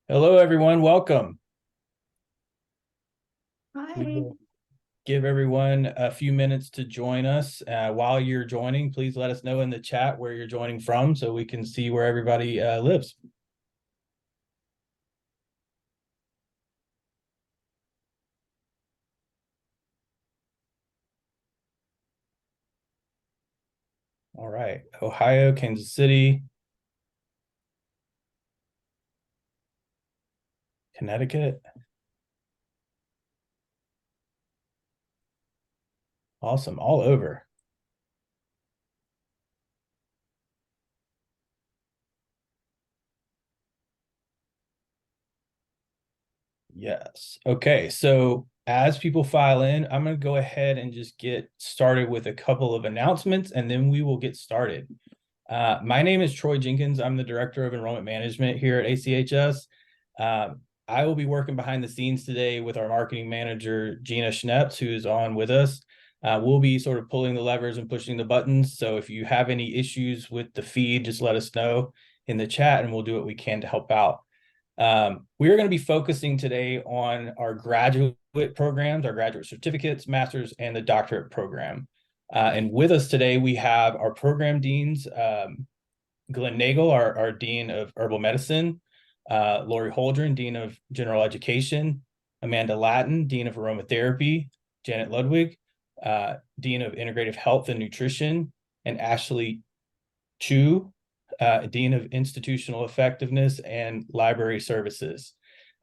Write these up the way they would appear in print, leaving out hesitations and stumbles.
Hello, everyone. Welcome. We Hi. will give everyone a few minutes to join us. While you're joining, please let us know in the chat where you're joining from so we can see where everybody lives. All right. Ohio, Kansas City, Connecticut. Awesome. All over. Yes. Okay. So as people file in, I'm going to go ahead and just get started with a couple of announcements, and then we will get started. My name is Troy Jenkins. I'm the Director of Enrollment Management here at ACHS. I will be working behind the scenes today with our marketing manager, Gina Schneps, who is on with us. We'll be sort of pulling the levers and pushing the buttons. So if you have any issues with the feed, just let us know in the chat and we'll do what we can to help out. We are going to be focusing today on our graduate programs, our graduate certificates, masters, and the doctorate program. And with us today, we have our program deans, Glenn Nagel, our Dean of Herbal Medicine, Lori Holdren, Dean of General Education, Amanda Lattin, Dean of Aromatherapy, Janet Ludwig, Dean of Integrative Health and Nutrition, and Ashley Chu, Dean of Institutional Effectiveness and Library Services.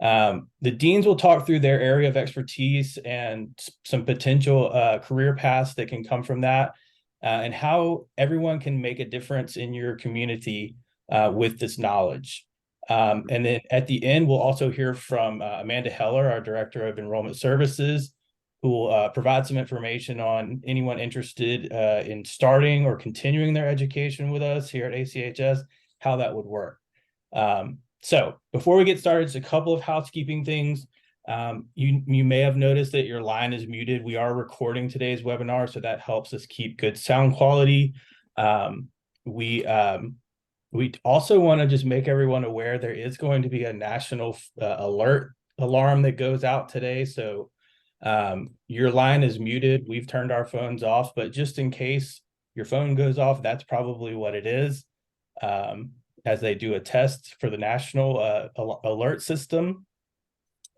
The deans will talk through their area of expertise and some potential career paths that can come from that, and how everyone can make a difference in your community with this knowledge. And then at the end, we'll also hear from Amanda Heller, our Director of Enrollment Services, who will provide some information on anyone interested in starting or continuing their education with us here at ACHS, how that would work. So before we get started, just a couple of housekeeping things. You may have noticed that your line is muted. We are recording today's webinar, so that helps us keep good sound quality. We also want to just make everyone aware there is going to be a national alert alarm that goes out today. So your line is muted. We've turned our phones off, but just in case your phone goes off, that's probably what it is. As they do a test for the national alert system.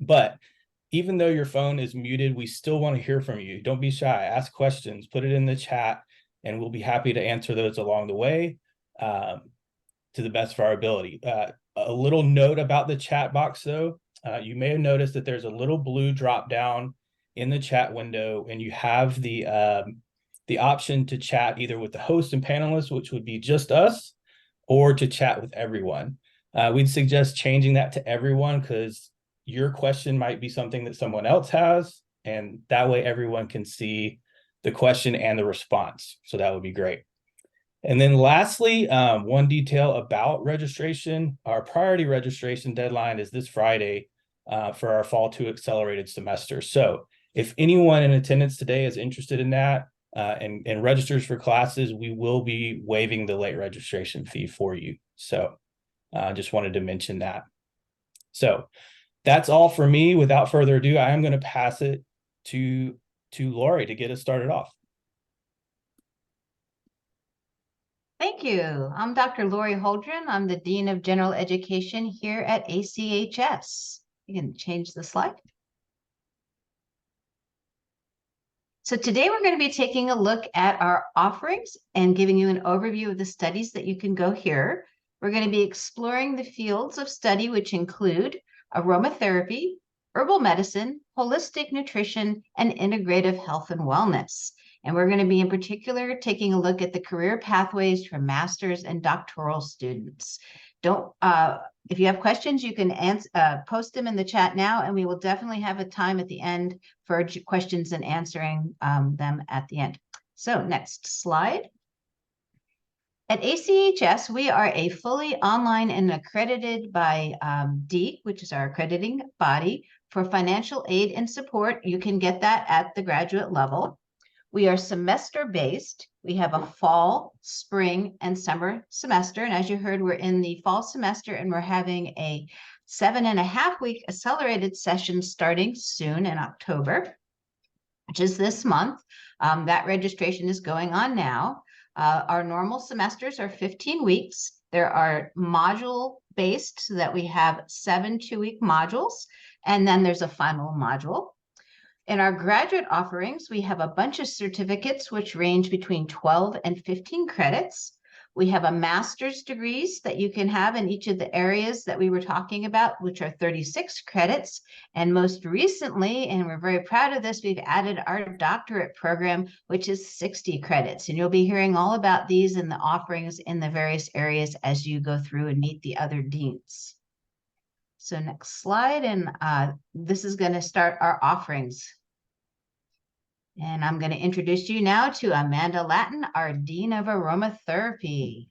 But even though your phone is muted, we still want to hear from you. Don't be shy. Ask questions, put it in the chat, and we'll be happy to answer those along the way to the best of our ability. A little note about the chat box, though. You may have noticed that there's a little blue drop down in the chat window, and you have the option to chat either with the host and panelists, which would be just us, or to chat with everyone. We'd suggest changing that to everyone because your question might be something that someone else has, and that way everyone can see the question and the response. So that would be great. And then lastly, one detail about registration. Our priority registration deadline is this Friday for our Fall 2 accelerated semester. So if anyone in attendance today is interested in that and registers for classes, we will be waiving the late registration fee for you. So I just wanted to mention that. So that's all for me. Without further ado, I am going to pass it to Lori to get us started off. Thank you. I'm Dr. Lori Holdren. I'm the Dean of General Education here at ACHS. You can change the slide. So today we're going to be taking a look at our offerings and giving you an overview of the studies that you can go here. We're going to be exploring the fields of study, which include aromatherapy, herbal medicine, holistic nutrition, and integrative health and wellness. And we're going to be in particular taking a look at the career pathways for master's and doctoral students. If you have questions, you can post them in the chat now, and we will definitely have a time at the end for questions and answering them at the end. So next slide. At ACHS, we are a fully online and accredited by DEAC, which is our accrediting body for financial aid and support. You can get that at the graduate level. We are semester-based. We have a fall, spring, and summer semester. And as you heard, we're in the fall semester and we're having a 7.5-week accelerated session starting soon in October, which is this month. That registration is going on now. Our normal semesters are 15 weeks. There are module based so that we have 7 2-week modules, and then there's a final module. In our graduate offerings, we have a bunch of certificates which range between 12 and 15 credits. We have a master's degrees that you can have in each of the areas that we were talking about, which are 36 credits. And most recently, and we're very proud of this, we've added our doctorate program, which is 60 credits. And you'll be hearing all about these and the offerings in the various areas as you go through and meet the other deans. So next slide, and this is going to start our offerings. And I'm going to introduce you now to Amanda Lattin, our Dean of Aromatherapy.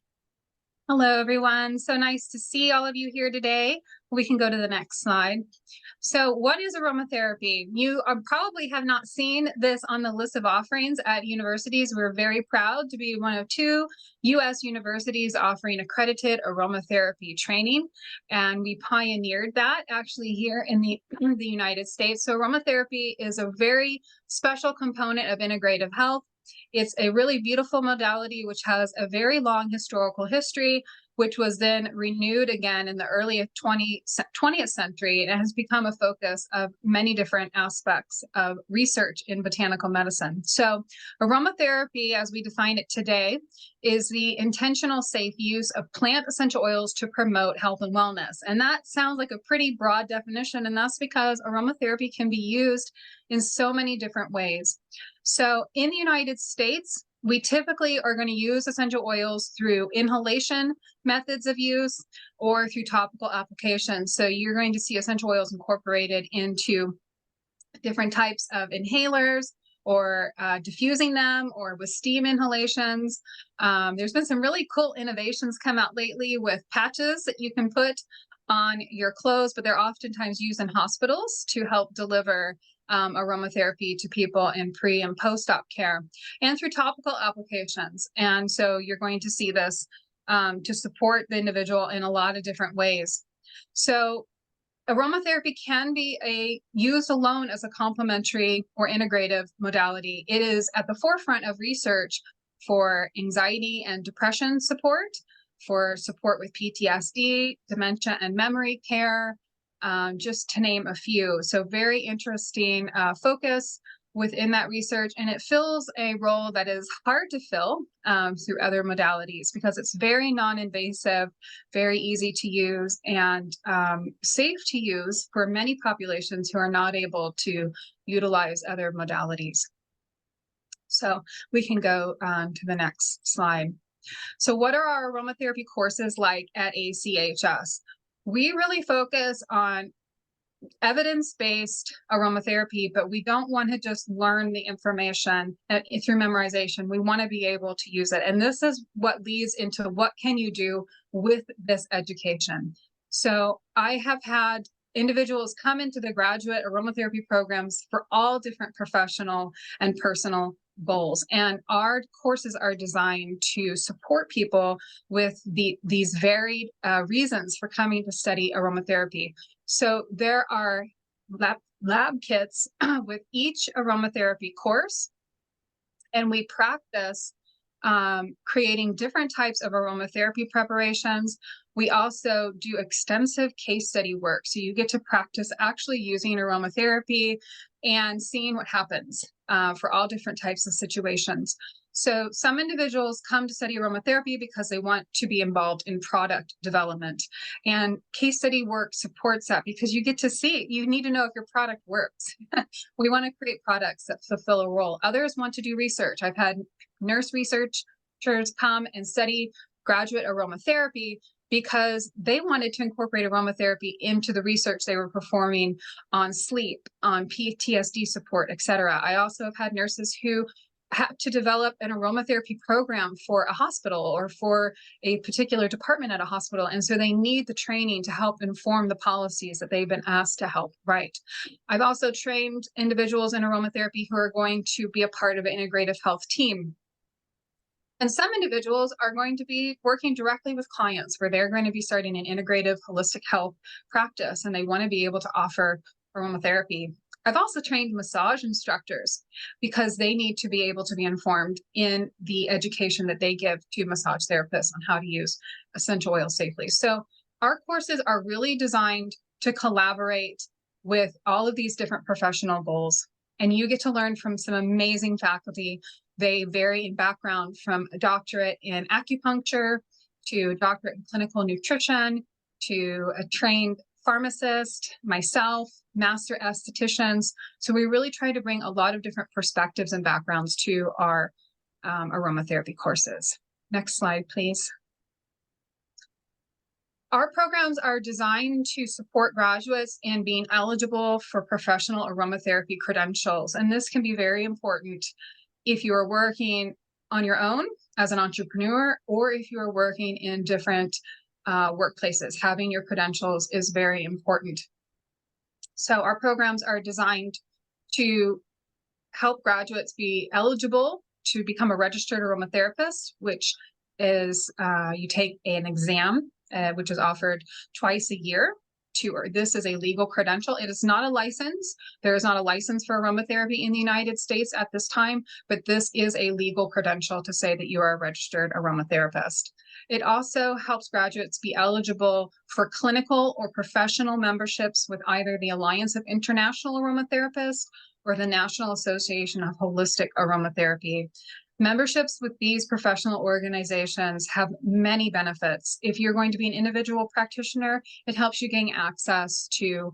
Hello, everyone. So nice to see all of you here today. We can go to the next slide. So what is aromatherapy? You probably have not seen this on the list of offerings at universities. We're very proud to be one of 2 U.S. universities offering accredited aromatherapy training. And we pioneered that actually here in the United States. So aromatherapy is a very special component of integrative health. It's a really beautiful modality which has a very long historical history, which was then renewed again in the early 20th century. And it has become a focus of many different aspects of research in botanical medicine. So aromatherapy, as we define it today, is the intentional safe use of plant essential oils to promote health and wellness. And that sounds like a pretty broad definition, and that's because aromatherapy can be used in so many different ways. So in the United States, we typically are going to use essential oils through inhalation methods of use or through topical applications. So you're going to see essential oils incorporated into different types of inhalers or diffusing them or with steam inhalations. There's been some really cool innovations come out lately with patches that you can put on your clothes, but they're oftentimes used in hospitals to help deliver aromatherapy to people in pre and post-op care and through topical applications. And so you're going to see this to support the individual in a lot of different ways. So aromatherapy can be used alone as a complementary or integrative modality. It is at the forefront of research for anxiety and depression support, for support with PTSD, dementia and memory care, just to name a few. So very interesting focus within that research, and it fills a role that is hard to fill through other modalities because it's very non-invasive, very easy to use, and safe to use for many populations who are not able to utilize other modalities. So we can go to the next slide. So what are our aromatherapy courses like at ACHS? We really focus on evidence-based aromatherapy, but we don't want to just learn the information through memorization. We want to be able to use it. And this is what leads into what can you do with this education. So I have had individuals come into the graduate aromatherapy programs for all different professional and personal goals. And our courses are designed to support people with these varied reasons for coming to study aromatherapy. So there are lab kits with each aromatherapy course, and we practice creating different types of aromatherapy preparations. We also do extensive case study work. So you get to practice actually using aromatherapy and seeing what happens for all different types of situations. So some individuals come to study aromatherapy because they want to be involved in product development. And case study work supports that because you get to see, you need to know if your product works. We want to create products that fulfill a role. Others want to do research. I've had nurse researchers come and study graduate aromatherapy because they wanted to incorporate aromatherapy into the research they were performing on sleep, on PTSD support, et cetera. I also have had nurses who have to develop an aromatherapy program for a hospital or for a particular department at a hospital. And so they need the training to help inform the policies that they've been asked to help write. I've also trained individuals in aromatherapy who are going to be a part of an integrative health team. And some individuals are going to be working directly with clients where they're going to be starting an integrative holistic health practice, and they want to be able to offer aromatherapy. I've also trained massage instructors because they need to be able to be informed in the education that they give to massage therapists on how to use essential oils safely. So our courses are really designed to collaborate with all of these different professional goals. And you get to learn from some amazing faculty. They vary in background from a doctorate in acupuncture to a doctorate in clinical nutrition to a trained pharmacist, myself, master estheticians. So we really try to bring a lot of different perspectives and backgrounds to our aromatherapy courses. Next slide, please. Our programs are designed to support graduates in being eligible for professional aromatherapy credentials. And this can be very important if you are working on your own as an entrepreneur, or if you are working in different workplaces. Having your credentials is very important. So our programs are designed to help graduates be eligible to become a registered aromatherapist, which is you take an exam, which is offered twice a year. This is a legal credential. It is not a license. There is not a license for aromatherapy in the United States at this time, but this is a legal credential to say that you are a registered aromatherapist. It also helps graduates be eligible for clinical or professional memberships with either the Alliance of International Aromatherapists or the National Association of Holistic Aromatherapy. Memberships with these professional organizations have many benefits. If you're going to be an individual practitioner, it helps you gain access to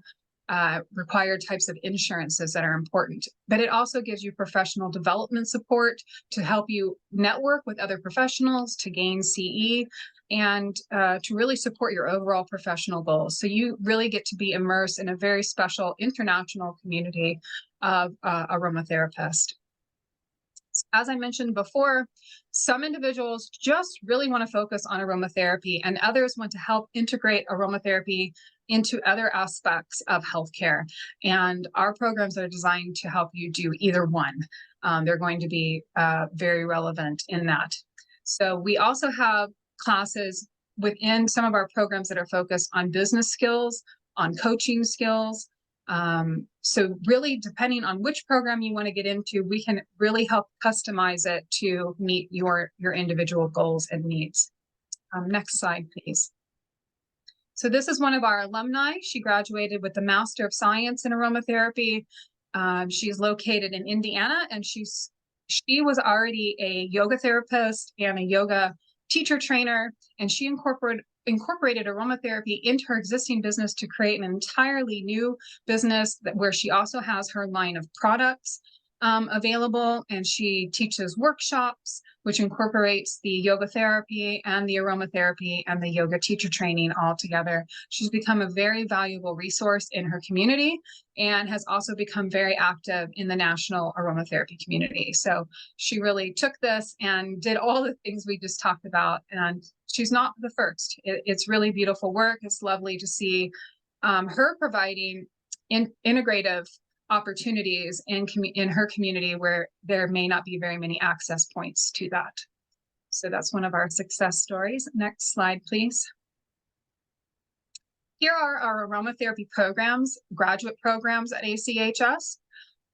required types of insurances that are important. But it also gives you professional development support to help you network with other professionals, to gain CE, and to really support your overall professional goals. So you really get to be immersed in a very special international community of aromatherapists. As I mentioned before, some individuals just really want to focus on aromatherapy, and others want to help integrate aromatherapy into other aspects of healthcare. And our programs are designed to help you do either one. They're going to be very relevant in that. So we also have classes within some of our programs that are focused on business skills, on coaching skills. So really, depending on which program you want to get into, we can really help customize it to meet your individual goals and needs. Next slide, please. So this is one of our alumni. She graduated with the Master of Science in Aromatherapy. She's located in Indiana, and she was already a yoga therapist and a yoga teacher trainer, and she incorporated aromatherapy into her existing business to create an entirely new business where she also has her line of products available, and she teaches workshops which incorporates the yoga therapy and the aromatherapy and the yoga teacher training all together. She's become a very valuable resource in her community and has also become very active in the national aromatherapy community. So she really took this and did all the things we just talked about, and she's not the first. It's really beautiful work. It's lovely to see her providing integrative opportunities in her community where there may not be very many access points to that. So that's one of our success stories. Next slide, please. Here are our aromatherapy programs, graduate programs at ACHS.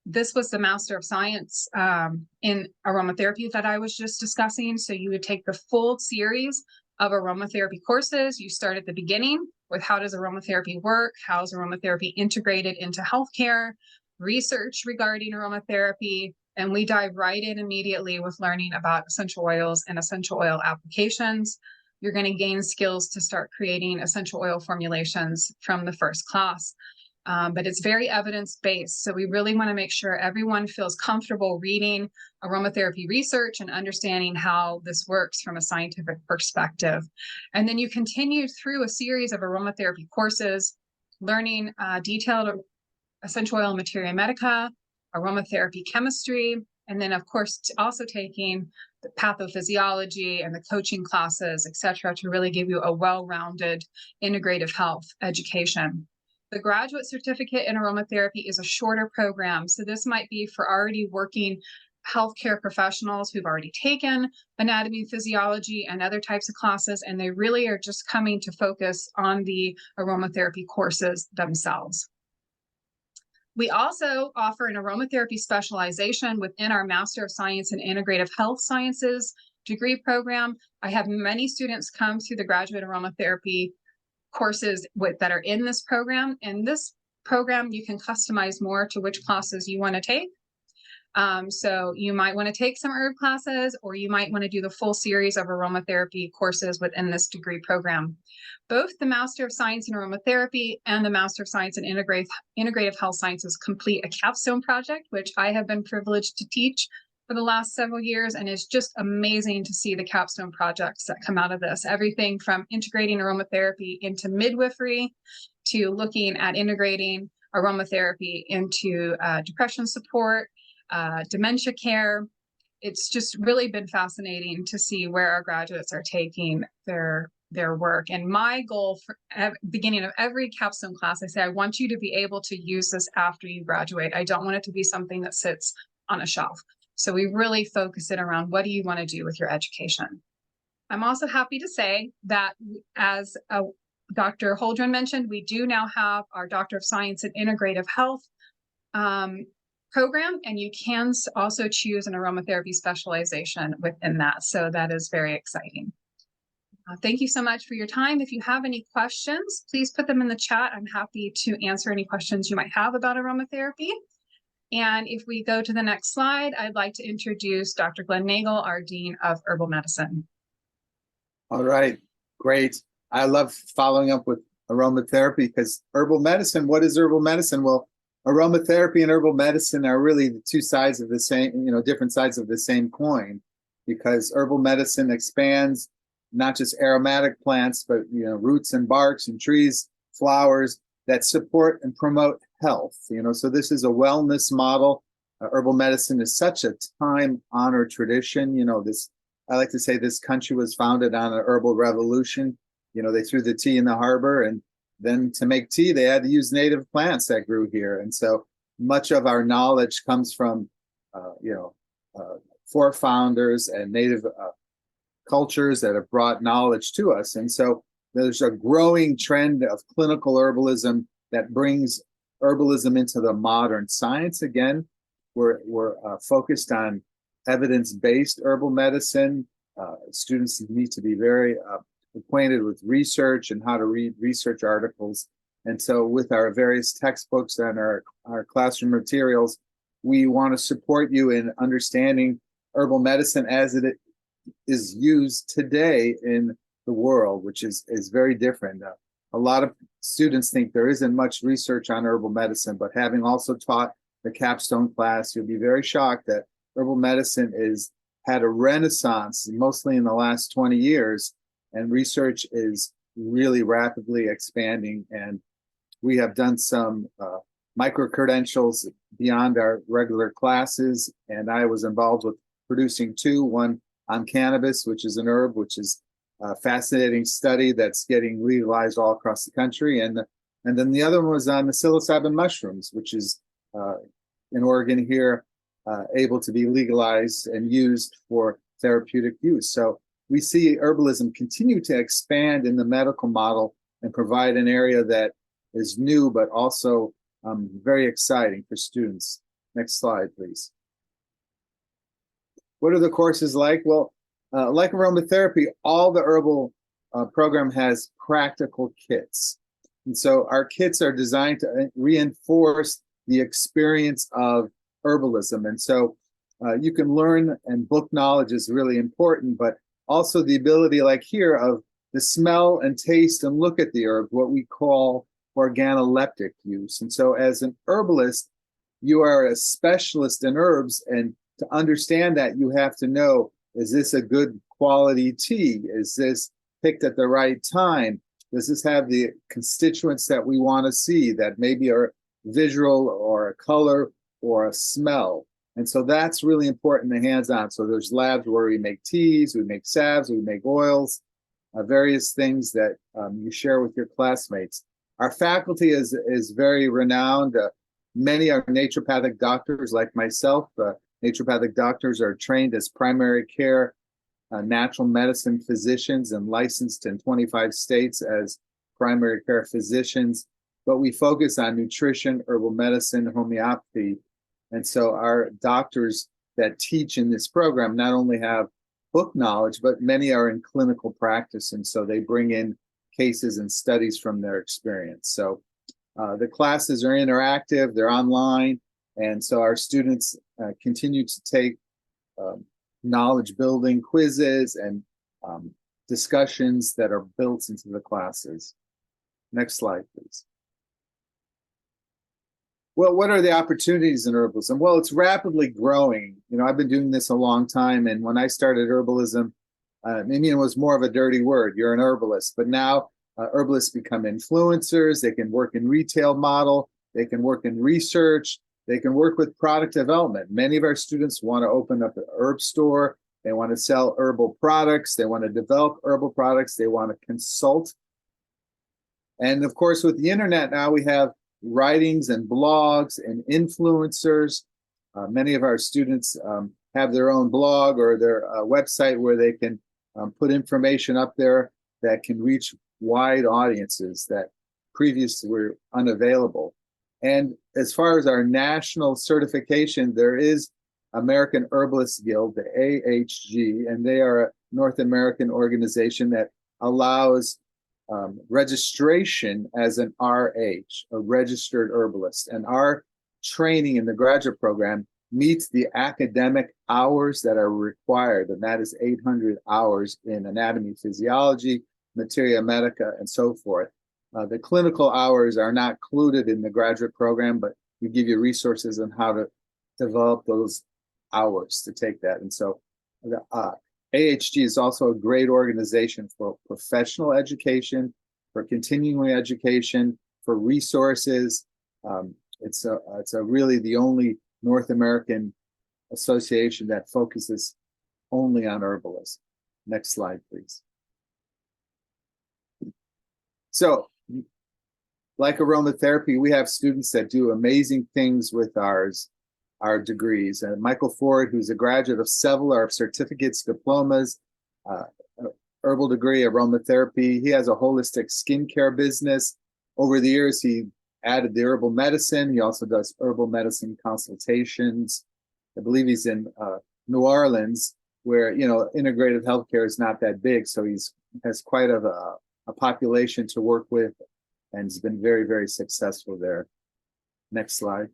This was the Master of Science in Aromatherapy that I was just discussing. So you would take the full series of aromatherapy courses. You start at the beginning with how does aromatherapy work? How is aromatherapy integrated into healthcare? Research regarding aromatherapy, and we dive right in immediately with learning about essential oils and essential oil applications. You're going to gain skills to start creating essential oil formulations from the first class. But it's very evidence-based. So we really want to make sure everyone feels comfortable reading aromatherapy research and understanding how this works from a scientific perspective. And then you continue through a series of aromatherapy courses, learning detailed essential oil materia medica, aromatherapy chemistry, And then, of course, also taking the pathophysiology and the coaching classes, et cetera, to really give you a well-rounded integrative health education. The graduate certificate in aromatherapy is a shorter program. So this might be for already working healthcare professionals who've already taken anatomy and physiology and other types of classes, and they really are just coming to focus on the aromatherapy courses themselves. We also offer an aromatherapy specialization within our Master of Science in Integrative Health Sciences degree program. I have many students come through the graduate aromatherapy courses that are in this program. And this program, you can customize more to which classes you want to take. So you might want to take some herb classes, or you might want to do the full series of aromatherapy courses within this degree program. Both the Master of Science in Aromatherapy and the Master of Science in Integrative Health Sciences complete a capstone project, which I have been privileged to teach for the last several years, and it's just amazing to see the capstone projects that come out of this. Everything from integrating aromatherapy into midwifery to looking at integrating aromatherapy into depression support, dementia care. It's just really been fascinating to see where our graduates are taking their work. And my goal for beginning of every capstone class, I say, I want you to be able to use this after you graduate. I don't want it to be something that sits on a shelf. So we really focus it around, what do you want to do with your education? I'm also happy to say that, as Dr. Holdren mentioned, we do now have our Doctor of Science in Integrative Health program, and you can also choose an aromatherapy specialization within that. So that is very exciting. Thank you so much for your time. If you have any questions, please put them in the chat. I'm happy to answer any questions you might have about aromatherapy. And if we go to the next slide, I'd like to introduce Dr. Glenn Nagel, our Dean of Herbal Medicine. All right, great. I love following up with aromatherapy, because herbal medicine, what is herbal medicine? Well, aromatherapy and herbal medicine are really the two sides of the same, different sides of the same coin, because herbal medicine expands not just aromatic plants, but roots and barks and trees, flowers that support and promote health. So this is a wellness model. Herbal medicine is such a time-honored tradition. I like to say this country was founded on an herbal revolution. They threw the tea in the harbor, and then to make tea, they had to use native plants that grew here. And so much of our knowledge comes from, forefounders and native cultures that have brought knowledge to us. And so there's a growing trend of clinical herbalism that brings herbalism into the modern science. Again, we're focused on evidence-based herbal medicine. Students need to be very acquainted with research and how to read research articles. And so with our various textbooks and our classroom materials, we want to support you in understanding herbal medicine as it is used today in the world, which is very different. A lot of students think there isn't much research on herbal medicine, but having also taught the capstone class, you'll be very shocked that herbal medicine had a renaissance, mostly in the last 20 years, and research is really rapidly expanding. And we have done some micro-credentials beyond our regular classes, and I was involved with producing two, one on cannabis, which is an herb, which is a fascinating study that's getting legalized all across the country. And then the other one was on the psilocybin mushrooms, which is in Oregon here, able to be legalized and used for therapeutic use. So we see herbalism continue to expand in the medical model and provide an area that is new, but also very exciting for students. Next slide, please. What are the courses like? Well, like aromatherapy, all the herbal program has practical kits. And so our kits are designed to reinforce the experience of herbalism. And so you can learn, and book knowledge is really important, but also the ability, like here, of the smell and taste and look at the herb, what we call organoleptic use. And so as an herbalist, you are a specialist in herbs, and to understand that, you have to know, is this a good quality tea? Is this picked at the right time? Does this have the constituents that we want to see, that maybe are visual or a color or a smell? And so that's really important in the hands-on. So there's labs where we make teas, we make salves, we make oils, various things that you share with your classmates. Our faculty is very renowned. Many are naturopathic doctors like myself. Naturopathic doctors are trained as primary care natural medicine physicians and licensed in 25 states as primary care physicians. But we focus on nutrition, herbal medicine, homeopathy. And so our doctors that teach in this program not only have book knowledge, but many are in clinical practice. And so they bring in cases and studies from their experience. So the classes are interactive, they're online. And so our students continue to take knowledge building quizzes and discussions that are built into the classes. Next slide, please. Well, what are the opportunities in herbalism? Well, it's rapidly growing. You know, I've been doing this a long time. And when I started herbalism, maybe it was more of a dirty word. You're an herbalist. But now herbalists become influencers. They can work in retail model. They can work in research. They can work with product development. Many of our students want to open up an herb store. They want to sell herbal products. They want to develop herbal products. They want to consult. And of course, with the internet now, we have writings and blogs and influencers. Many of our students have their own blog or their website where they can put information up there that can reach wide audiences that previously were unavailable. And as far as our national certification, there is American Herbalists Guild, the AHG, and they are a North American organization that allows registration as an RH, a registered herbalist. And our training in the graduate program meets the academic hours that are required, and that is 800 hours in anatomy, physiology, materia medica, and so forth. The clinical hours are not included in the graduate program, but we give you resources on how to develop those hours to take that. And so the AHG is also a great organization for professional education, for continuing education, for resources. It's really the only North American association that focuses only on herbalism. Next slide, please. So, like aromatherapy, we have students that do amazing things with our degrees. And Michael Ford, who's a graduate of several of our certificates, diplomas, herbal degree, aromatherapy. He has a holistic skincare business. Over the years, he added the herbal medicine. He also does herbal medicine consultations. I believe he's in New Orleans, where, you know, integrative healthcare is not that big. So has quite a population to work with, and has been very, very successful there. Next slide.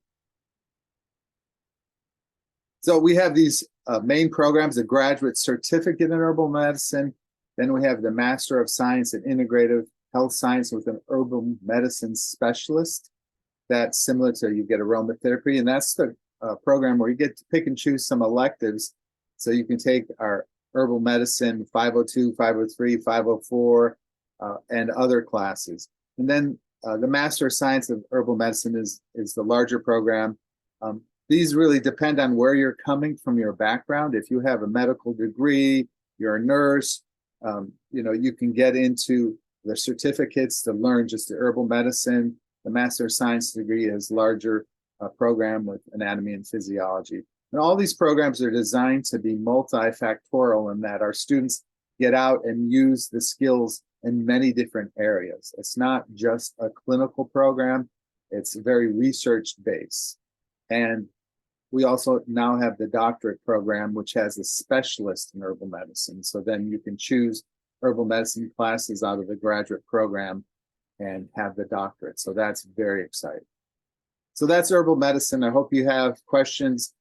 So we have these main programs, a graduate certificate in herbal medicine. Then we have the Master of Science in Integrative Health Science with an herbal medicine specialist. That's similar to you get aromatherapy. And that's the program where you get to pick and choose some electives. So you can take our herbal medicine 502, 503, 504, and other classes. And then the Master of Science of Herbal Medicine is the larger program. These really depend on where you're coming from, your background. If you have a medical degree, you're a nurse, you know, you can get into the certificates to learn just the herbal medicine. The Master of Science degree is larger program with anatomy and physiology. And all these programs are designed to be multifactorial in that our students get out and use the skills in many different areas. It's not just a clinical program, it's very research-based. And we also now have the doctorate program, which has a specialist in herbal medicine. So then you can choose herbal medicine classes out of the graduate program and have the doctorate. So that's very exciting. So that's herbal medicine. I hope you have questions.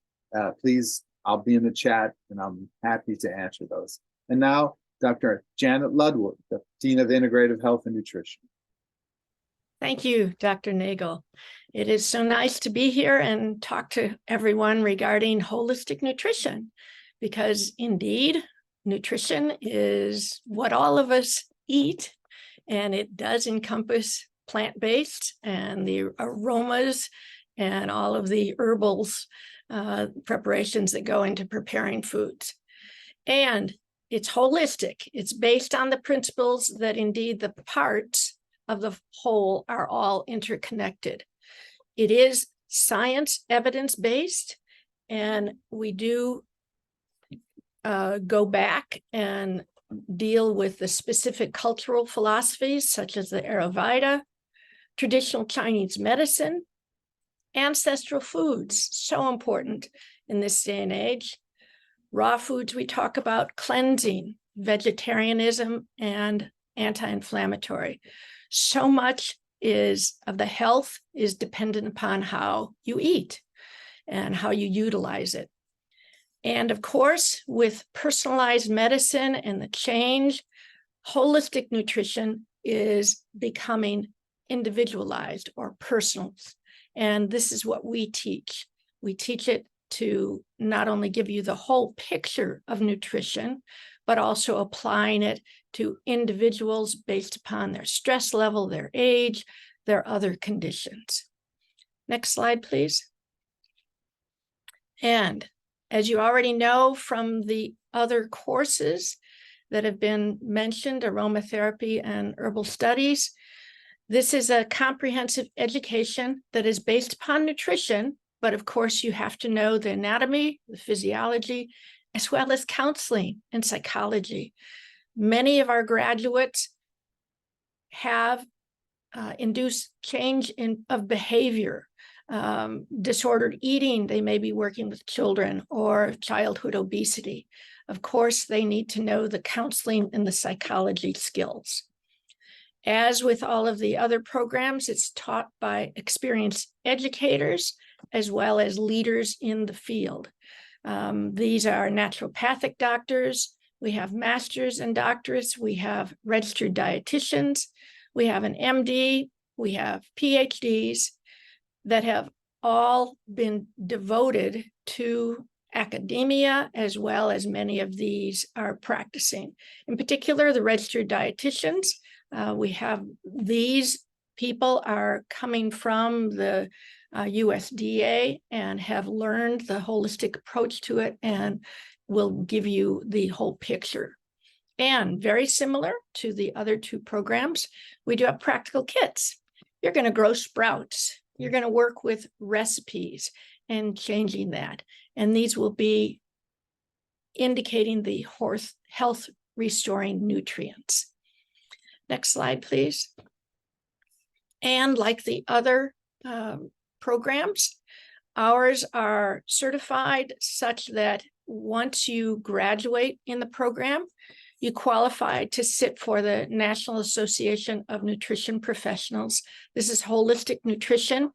Please, I'll be in the chat and I'm happy to answer those. And now, Dr. Janet Ludwood, the Dean of Integrative Health and Nutrition. Thank you, Dr. Nagel. It is so nice to be here and talk to everyone regarding holistic nutrition, because indeed, nutrition is what all of us eat, and it does encompass plant-based and the aromas and all of the herbals preparations that go into preparing foods. And it's holistic. It's based on the principles that indeed the parts of the whole are all interconnected. It is science evidence-based, and we do go back and deal with the specific cultural philosophies such as the Ayurveda, traditional Chinese medicine, ancestral foods, so important in this day and age. Raw foods, we talk about cleansing, vegetarianism, and anti-inflammatory. So much of the health is dependent upon how you eat and how you utilize it. And of course, with personalized medicine and the change, holistic nutrition is becoming individualized or personal. And this is what we teach. We teach it to not only give you the whole picture of nutrition, but also applying it to individuals based upon their stress level, their age, their other conditions. Next slide, please. And as you already know from the other courses that have been mentioned, aromatherapy and herbal studies, this is a comprehensive education that is based upon nutrition, but of course you have to know the anatomy, the physiology, as well as counseling and psychology. Many of our graduates have induced change of behavior, disordered eating. They may be working with children, or childhood obesity. Of course, they need to know the counseling and the psychology skills. As with all of the other programs, it's taught by experienced educators as well as leaders in the field. These are naturopathic doctors. We have masters and doctorates. We have registered dietitians. We have an MD. We have PhDs that have all been devoted to academia, as well as many of these are practicing. In particular, the registered dietitians. We have these people are coming from the USDA and have learned the holistic approach to it and will give you the whole picture. And very similar to the other two programs, we do have practical kits. You're going to grow sprouts. You're going to work with recipes and changing that. And these will be indicating the health restoring nutrients. Next slide, please. And like the other programs, ours are certified such that once you graduate in the program, you qualify to sit for the National Association of Nutrition Professionals. This is holistic nutrition.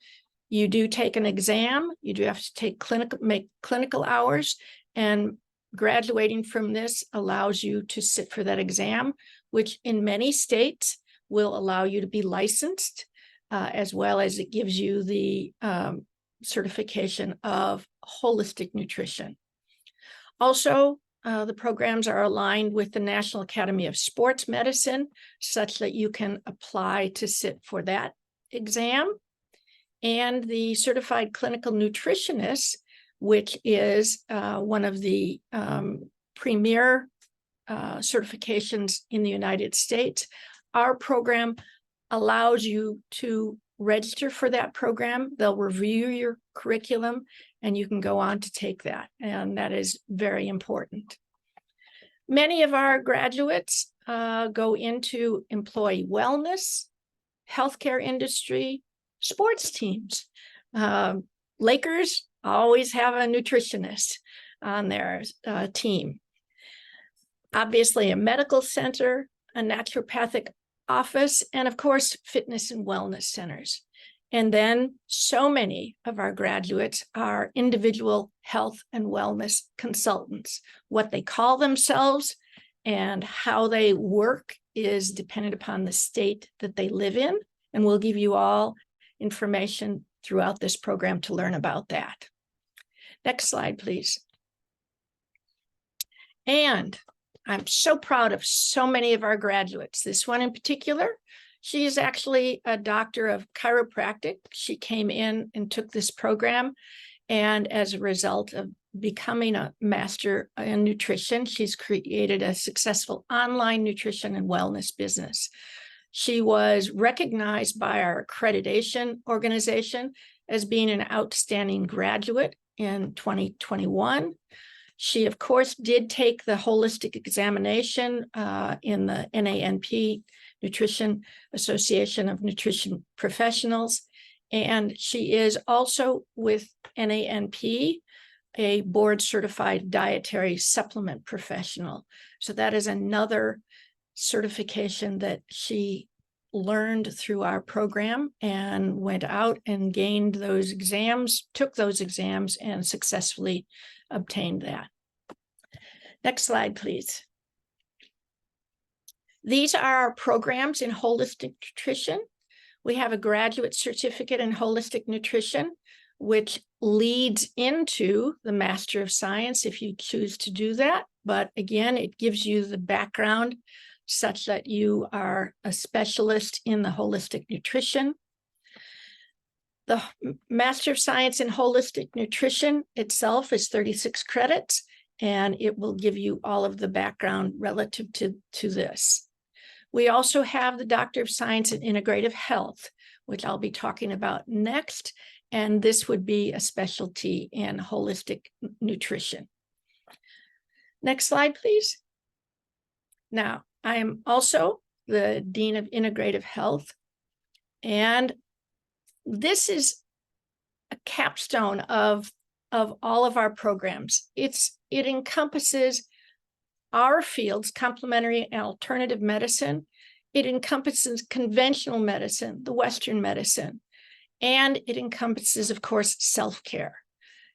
You do take an exam. You do have to make clinical hours, and graduating from this allows you to sit for that exam, which in many states will allow you to be licensed, as well as it gives you the certification of holistic nutrition. Also, the programs are aligned with the National Academy of Sports Medicine, such that you can apply to sit for that exam. And the Certified Clinical Nutritionist, which is one of the premier certifications in the United States. Our program allows you to register for that program. They'll review your curriculum and you can go on to take that. And that is very important. Many of our graduates go into employee wellness, healthcare industry, sports teams. Lakers always have a nutritionist on their team. Obviously, a medical center, a naturopathic office, and of course, fitness and wellness centers. And then so many of our graduates are individual health and wellness consultants. What they call themselves and how they work is dependent upon the state that they live in. And we'll give you all information throughout this program to learn about that. Next slide, please. And I'm so proud of so many of our graduates. This one in particular, she is actually a doctor of chiropractic. She came in and took this program, And as a result of becoming a master in nutrition, she's created a successful online nutrition and wellness business. She was recognized by our accreditation organization as being an outstanding graduate in 2021. She, of course, did take the holistic examination in the NANP, Nutrition Association of Nutrition Professionals. And she is also with NANP, a board certified dietary supplement professional. So that is another certification that she learned through our program and went out and gained those exams, took those exams, and successfully obtained that. Next slide, please. These are our programs in holistic nutrition. We have a graduate certificate in holistic nutrition, which leads into the Master of Science if you choose to do that. But again, it gives you the background such that you are a specialist in the holistic nutrition. The Master of Science in Holistic Nutrition itself is 36 credits, and it will give you all of the background relative to this. We also have the Doctor of Science in Integrative Health, which I'll be talking about next, and this would be a specialty in holistic nutrition. Next slide, please. Now, I am also the Dean of Integrative Health, and this is a capstone of all of our programs. It encompasses our fields, complementary and alternative medicine. It encompasses conventional medicine, the Western medicine, and it encompasses, of course, self-care.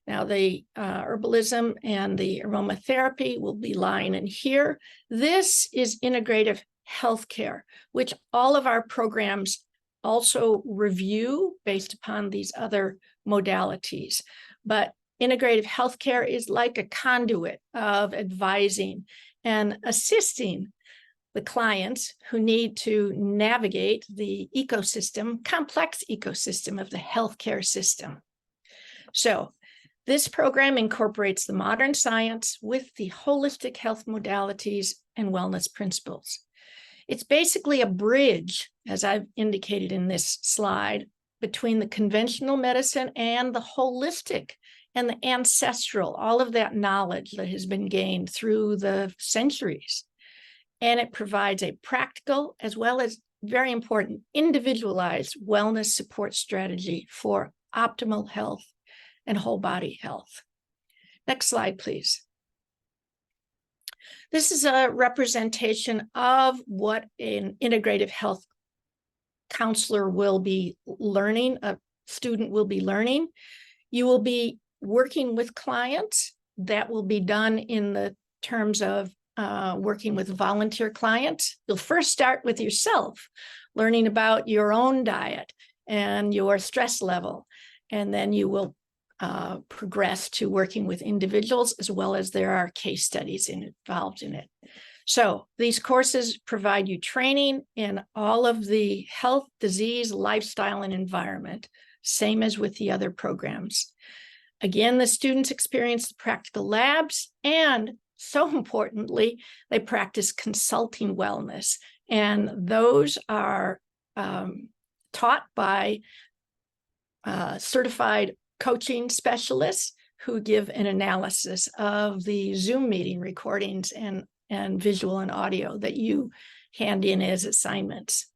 Now, the herbalism and the aromatherapy will be lying in here. This is integrative healthcare, which all of our programs also review based upon these other modalities. But integrative healthcare is like a conduit of advising and assisting the clients who need to navigate the ecosystem, complex ecosystem of the healthcare system. So this program incorporates the modern science with the holistic health modalities and wellness principles. It's basically a bridge, as I've indicated in this slide, between the conventional medicine and the holistic and the ancestral, all of that knowledge that has been gained through the centuries. And it provides a practical, as well as very important, individualized wellness support strategy for optimal health and whole body health. Next slide, please. This is a representation of what an integrative health counselor will be learning, a student will be learning. You will be working with clients. That will be done in the terms of working with volunteer clients. You'll first start with yourself, learning about your own diet and your stress level, and then you will progress to working with individuals, as well as there are case studies involved in it. So these courses provide you training in all of the health, disease, lifestyle, and environment, same as with the other programs. Again, the students experience the practical labs, and so importantly, they practice consulting wellness. And those are taught by certified coaching specialists who give an analysis of the Zoom meeting recordings and visual and audio that you hand in as assignments.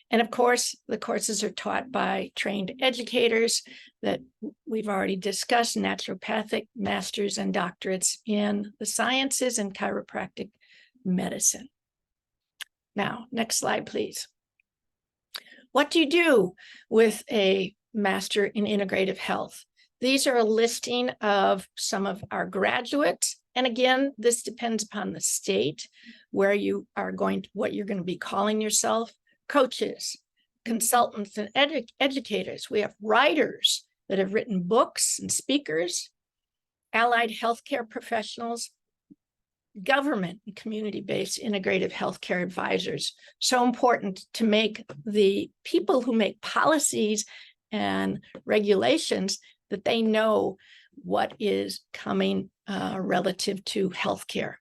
And of course, the courses are taught by trained educators that we've already discussed, naturopathic masters and doctorates in the sciences and chiropractic medicine. Now, next slide, please. What do you do with a master in integrative health? These are a listing of some of our graduates. And again, this depends upon the state where you are going to, what you're going to be calling yourself. Coaches, consultants, and educators. We have writers that have written books and speakers, allied healthcare professionals, government and community-based integrative healthcare advisors. So important to make the people who make policies and regulations that they know what is coming relative to healthcare.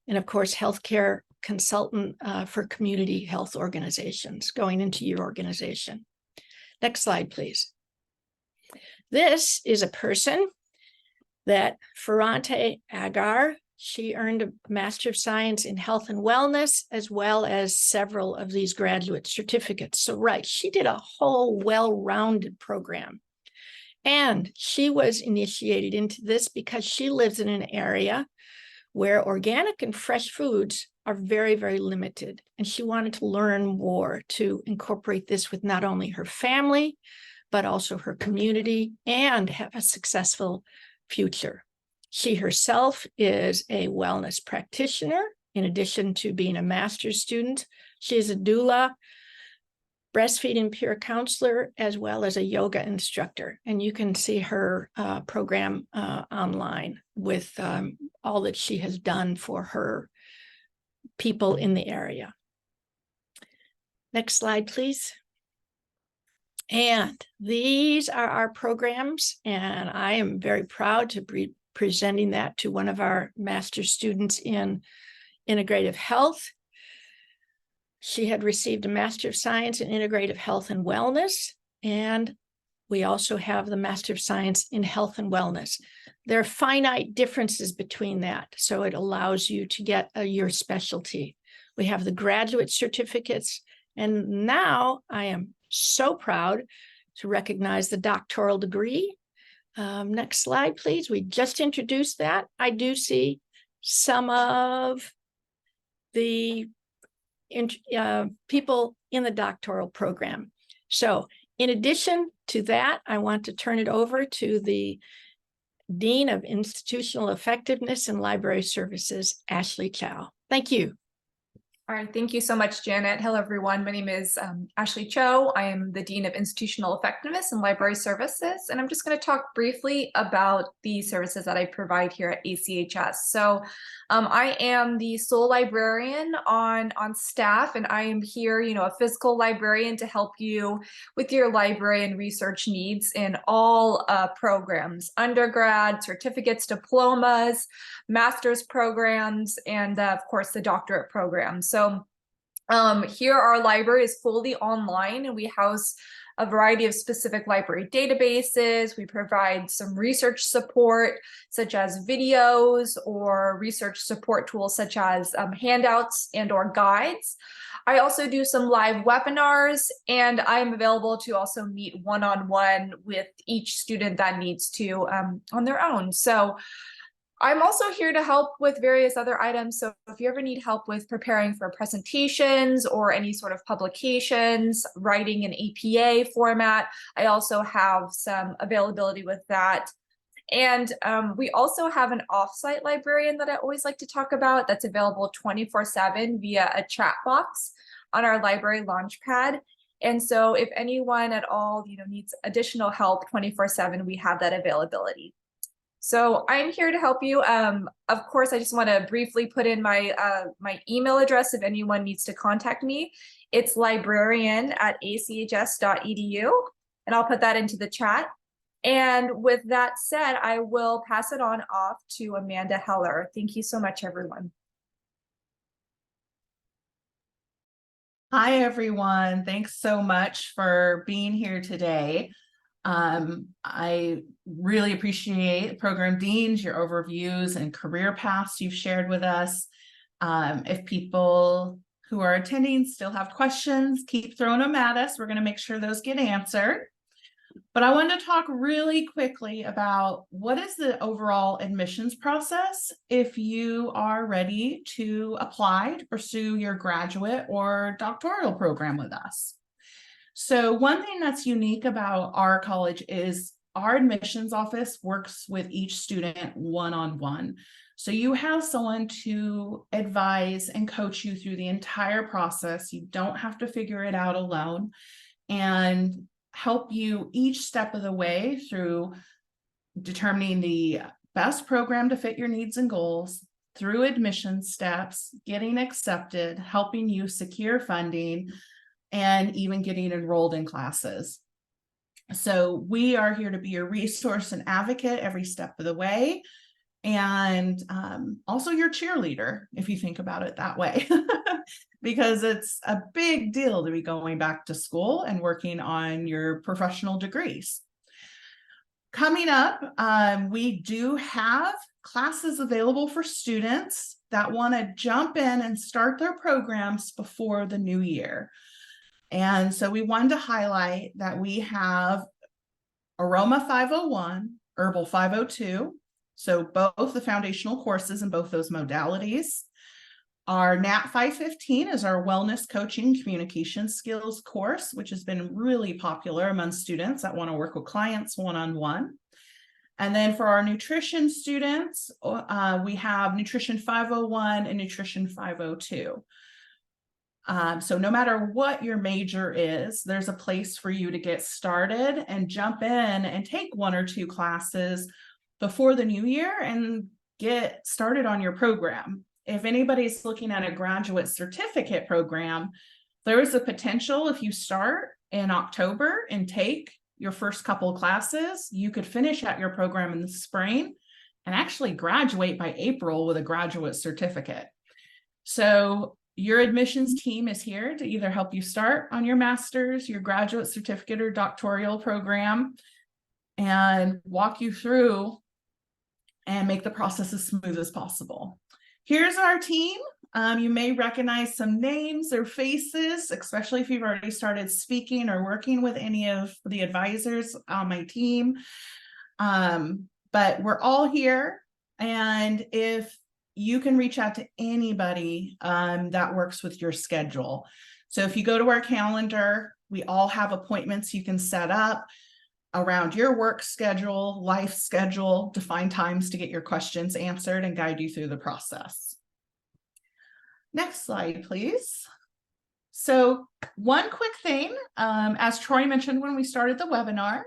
And of course, healthcare consultant for community health organizations going into your organization. Next slide, please. This is a person that Ferrante Agar, she earned a Master of Science in Health and Wellness, as well as several of these graduate certificates. So, right, she did a whole well-rounded program. And she was initiated into this because she lives in an area where organic and fresh foods are very, very limited. And she wanted to learn more to incorporate this with not only her family, but also her community and have a successful future. She herself is a wellness practitioner. In addition to being a master's student, she is a doula, breastfeeding peer counselor, as well as a yoga instructor. And you can see her program online with all that she has done for her people in the area. Next slide, please. And these are our programs, and I am very proud to be presenting that to one of our master students in integrative health. She had received a Master of Science in Integrative Health and Wellness, and we also have the Master of Science in Health and Wellness. There are finite differences between that, so it allows you to get your specialty. We have the graduate certificates, and now I am so proud to recognize the doctoral degree. Next slide, please. We just introduced that. I do see some of the people in the doctoral program. So in addition to that, I want to turn it over to the Dean of Institutional Effectiveness and Library Services, Ashley Chow. Thank you. All right, thank you so much, Janet. Hello, everyone. My name is Ashley Cho. I am the Dean of Institutional Effectiveness and Library Services, and I'm just going to talk briefly about the services that I provide here at ACHS. So I am the sole librarian on staff, and I am here, a physical librarian to help you with your library and research needs in all programs, undergrad, certificates, diplomas, master's programs, and of course the doctorate program. So here our library is fully online, and we house a variety of specific library databases. We provide some research support, such as videos, or research support tools such as handouts and or guides. I also do some live webinars, and I'm available to also meet one-on-one with each student that needs to on their own. So I'm also here to help with various other items. So if you ever need help with preparing for presentations or any sort of publications, writing an APA format, I also have some availability with that. And we also have an offsite librarian that I always like to talk about that's available 24/7 via a chat box on our library launchpad. And so if anyone at all needs additional help 24/7, we have that availability. So I'm here to help you. Of course, I just want to briefly put in my my email address if anyone needs to contact me. It's librarian@achs.edu, and I'll put that into the chat. And with that said, I will pass it on off to Amanda Heller. Thank you so much, everyone. Hi, everyone. Thanks so much for being here today. I really appreciate program deans, your overviews and career paths you've shared with us. If people who are attending still have questions, keep throwing them at us. We're going to make sure those get answered. But I want to talk really quickly about what is the overall admissions process if you are ready to apply to pursue your graduate or doctoral program with us. So one thing that's unique about our college is our admissions office works with each student one-on-one. So you have someone to advise and coach you through the entire process. You don't have to figure it out alone, and help you each step of the way through determining the best program to fit your needs and goals, through admission steps, getting accepted, helping you secure funding, and even getting enrolled in classes. So we are here to be your resource and advocate every step of the way. And also your cheerleader, if you think about it that way, because it's a big deal to be going back to school and working on your professional degrees. Coming up, we do have classes available for students that want to jump in and start their programs before the new year. And so we wanted to highlight that we have Aroma 501, Herbal 502, so both the foundational courses in both those modalities. Our NAT 515 is our wellness coaching communication skills course, which has been really popular among students that want to work with clients one-on-one. And then for our nutrition students, we have Nutrition 501 and Nutrition 502. So no matter what your major is, there's a place for you to get started and jump in and take 1 or 2 classes before the new year and get started on your program. If anybody's looking at a graduate certificate program, there is a potential if you start in October and take your first couple of classes, you could finish out your program in the spring and actually graduate by April with a graduate certificate. So your admissions team is here to either help you start on your master's, your graduate certificate, or doctoral program and walk you through and make the process as smooth as possible. Here's our team. You may recognize some names or faces, especially if you've already started speaking or working with any of the advisors on my team. But we're all here. And if you can reach out to anybody that works with your schedule. So if you go to our calendar, we all have appointments you can set up around your work schedule, life schedule, to find times to get your questions answered and guide you through the process. Next slide, please. So one quick thing, as Troy mentioned when we started the webinar,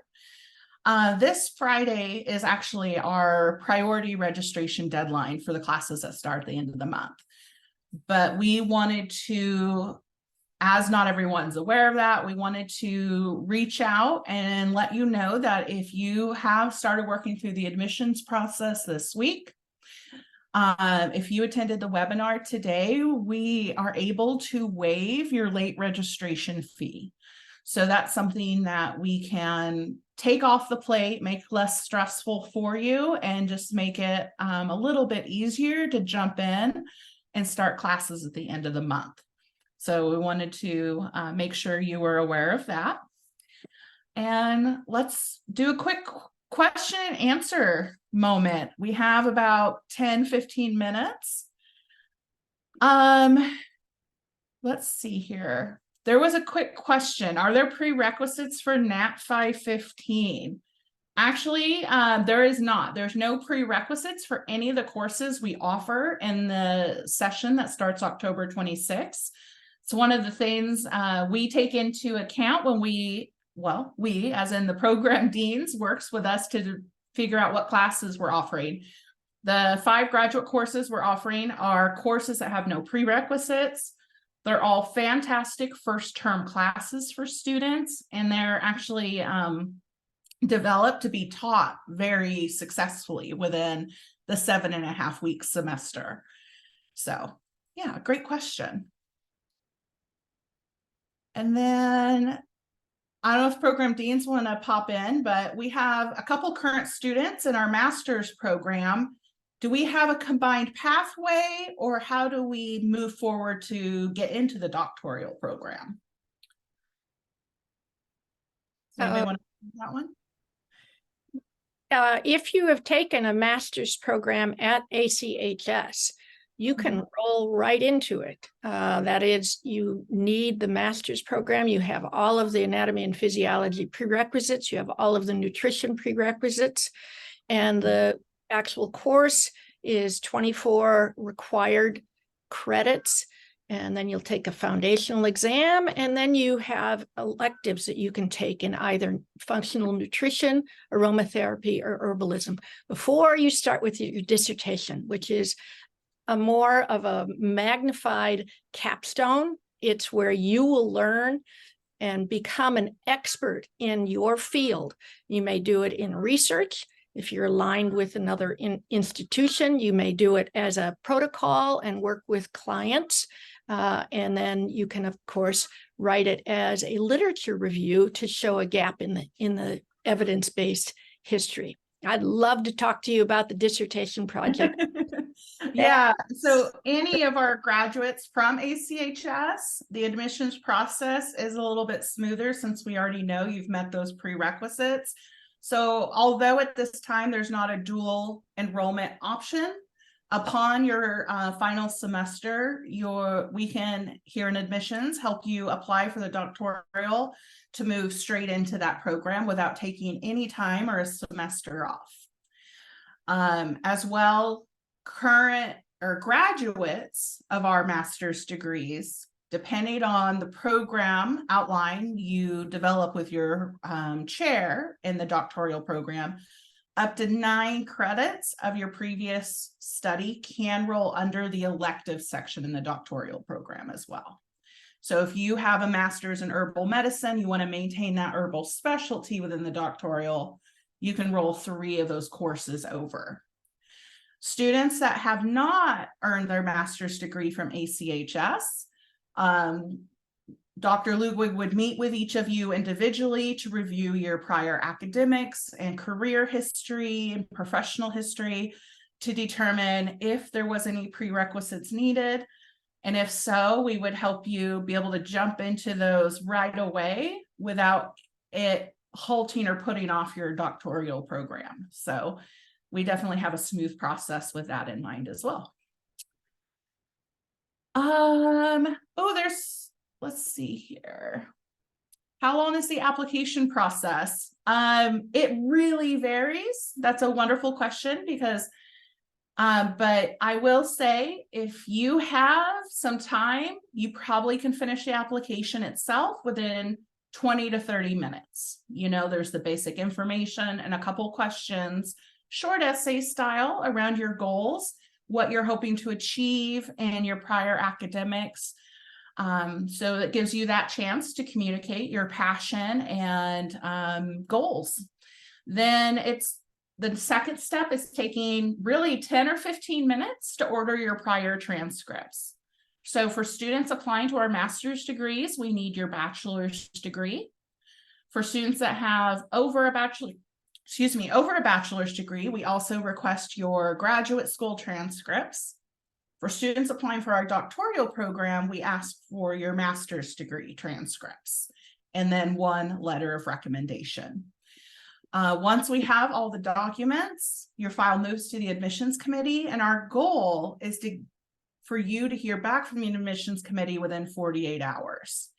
this Friday is actually our priority registration deadline for the classes that start at the end of the month. But we wanted to, as not everyone's aware of that, we wanted to reach out and let you know that if you have started working through the admissions process this week, if you attended the webinar today, we are able to waive your late registration fee. So that's something that we can take off the plate, make less stressful for you, and just make it a little bit easier to jump in and start classes at the end of the month. So we wanted to make sure you were aware of that. And let's do a quick question and answer moment. We have about 10-15 minutes. Let's see here. There was a quick question. Are there prerequisites for NAT 515? Actually, there is not. There's no prerequisites for any of the courses we offer in the session that starts October 26th. It's one of the things we take into account when we, as in the program deans, works with us to figure out what classes we're offering. The 5 graduate courses we're offering are courses that have no prerequisites. They're all fantastic first-term classes for students, and they're actually developed to be taught very successfully within the 7.5-week semester. So, yeah, great question. And then I don't know if program deans want to pop in, but we have a couple current students in our master's program. Do we have a combined pathway, or how do we move forward to get into the doctoral program? Anybody want to do that one? If you have taken a master's program at ACHS, you can roll right into it. That is, you need the master's program. You have all of the anatomy and physiology prerequisites. You have all of the nutrition prerequisites. And the actual course is 24 required credits. And then you'll take a foundational exam, and then you have electives that you can take in either functional nutrition, aromatherapy, or herbalism before you start with your dissertation, which is a more of a magnified capstone. It's where you will learn and become an expert in your field. You may do it in research. If you're aligned with another institution, you may do it as a protocol and work with clients. And then you can, of course, write it as a literature review to show a gap in the evidence-based history. I'd love to talk to you about the dissertation project. Yeah, so any of our graduates from ACHS, the admissions process is a little bit smoother since we already know you've met those prerequisites. So although at this time there's not a dual enrollment option, upon your final semester, we can, here in admissions, help you apply for the doctoral to move straight into that program without taking any time or a semester off. As well, current or graduates of our master's degrees, depending on the program outline you develop with your chair in the doctoral program, up to 9 credits of your previous study can roll under the elective section in the doctoral program as well. So if you have a master's in herbal medicine, you want to maintain that herbal specialty within the doctoral, you can roll 3 of those courses over. Students that have not earned their master's degree from ACHS, Dr. Ludwig would meet with each of you individually to review your prior academics and career history and professional history to determine if there was any prerequisites needed. And if so, we would help you be able to jump into those right away without it halting or putting off your doctoral program. So we definitely have a smooth process with that in mind as well. Let's see here. How long is the application process? It really varies. That's a wonderful question because, but I will say if you have some time, you probably can finish the application itself within 20 to 30 minutes. You know, there's the basic information and a couple questions, short essay style around your goals, what you're hoping to achieve and your prior academics. So it gives you that chance to communicate your passion and goals. Then the second step is taking really 10 or 15 minutes to order your prior transcripts. So for students applying to our master's degrees, we need your bachelor's degree. For students that have over a bachelor's degree, we also request your graduate school transcripts. For students applying for our doctoral program, we ask for your master's degree transcripts and then 1 letter of recommendation. Once we have all the documents, your file moves to the admissions committee, and our goal is for you to hear back from the admissions committee within 48 hours.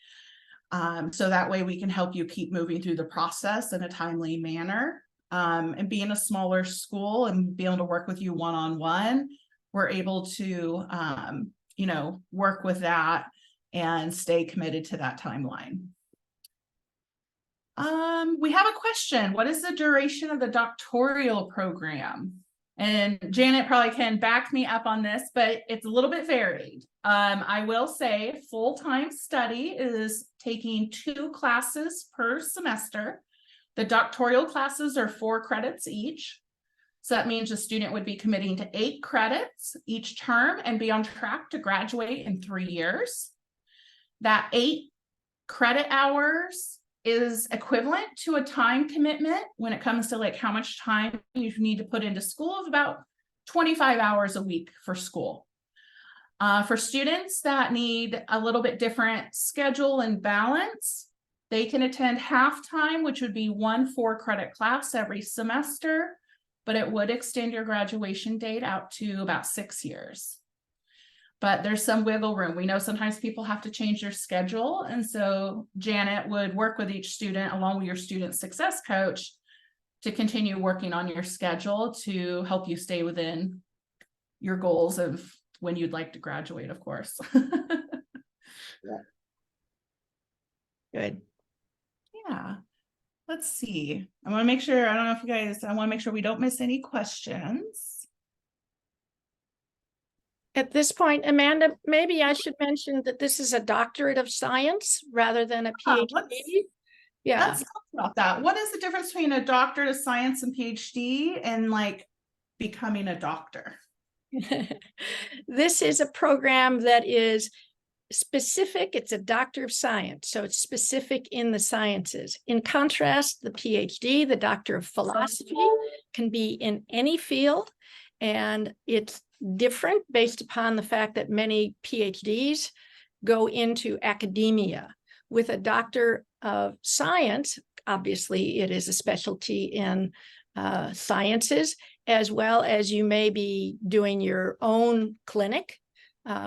So that way we can help you keep moving through the process in a timely manner. And being a smaller school and be able to work with you one-on-one, we're able to, work with that and stay committed to that timeline. We have a question. What is the duration of the doctoral program? And Janet probably can back me up on this, but it's a little bit varied. I will say full-time study is taking 2 classes per semester. The doctoral classes are 4 credits each. So that means a student would be committing to 8 credits each term and be on track to graduate in 3 years. That 8 credit hours is equivalent to a time commitment when it comes to like how much time you need to put into school of about 25 hours a week for school. For students that need a little bit different schedule and balance, they can attend half-time, which would be 1 4-credit class every semester, but it would extend your graduation date out to about 6 years. But there's some wiggle room. We know sometimes people have to change their schedule. And so Janet would work with each student along with your student success coach to continue working on your schedule to help you stay within your goals of when you'd like to graduate, of course. Yeah. Good. Yeah. Let's see. I want to make sure, I don't know if you guys, I want to make sure we don't miss any questions. At this point, Amanda, maybe I should mention that this is a doctorate of science rather than a PhD. Yeah. Let's talk about that. What is the difference between a doctorate of science and PhD and like becoming a doctor? This is a program that is specific. It's a doctor of science, so it's specific in the sciences. In contrast, the PhD, the doctor of philosophy, can be in any field, and it's different based upon the fact that many PhDs go into academia. With a doctor of science, obviously it is a specialty in sciences, as well as you may be doing your own clinic,